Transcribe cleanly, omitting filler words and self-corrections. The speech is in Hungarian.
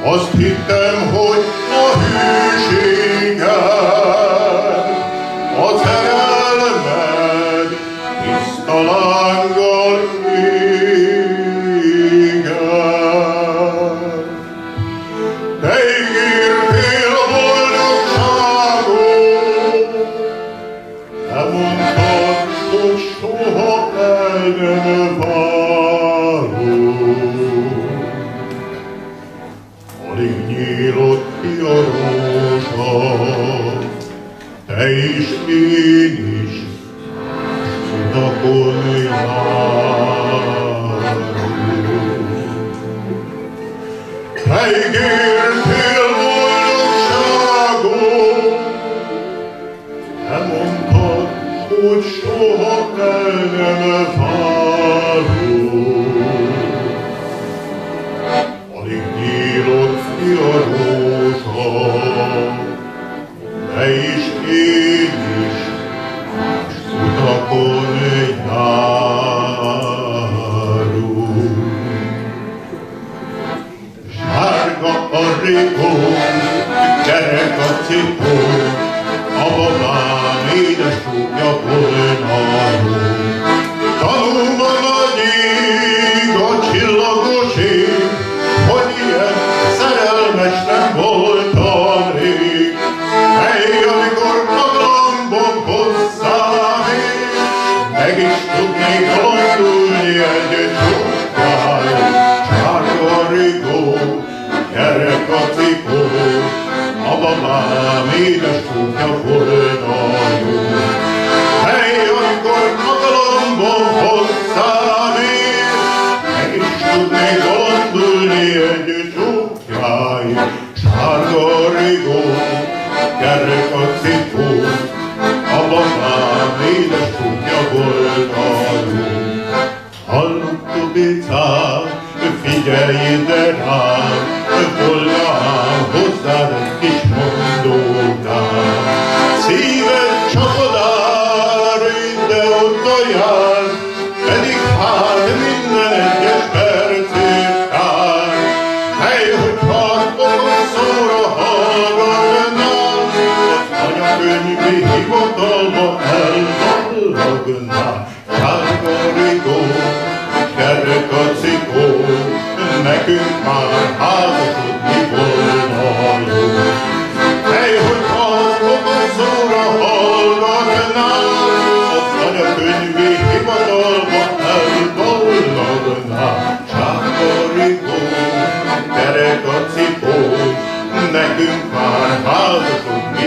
Azt hittem, hogy a hűséged, a szerelmed tiszta lánggal égett. Te ígértél boldogságot, te mondtad, hogy soha el nem válunk. Alig nyílott ki a rózsa, te és én is tudakolni járunk. Te ígértél boldogságot, te mondtad, hogy soha el nem válunk. Alig nyílott ki a rózsa, te és én is más utakon járunk. Sárga a rikó, kerek a cipó, a babám édes súgja volna jó. Tanulva nagy ég, a csillagos ég, hogy ilyen szerelmes nem voltam rég. Mely, amikor magamban hozzám ég, meg is tudnék bolondulni egy csukkáig. Sárga rigó, kerek a cipó, a babám édes súgja volna jó. Mely, amikor magamban hozzám ég, meg is tudnék bolondulni egy csukkáig. Sárga rigó, kerek a cipó, a babám édes súgja volna jó. Hallott Tobicám, figyelj ide rám, volna ám hozzád egy kis mondókám. Szíved csapodár, ide oda jár, pedig hát minden egyes percét kár. Hely, hogy harcokon szóra hallgatnál, anyakönyvi hivatalba elballagnál. Sárga rigó, kerek a cipó, nekünk már házasodni volna jó. Hely, hogy harcokon szóra hallgatnál, az anyakönyvi hivatalba elballagnál. Sárga rigó, kerek a cipó, nekünk már házasodni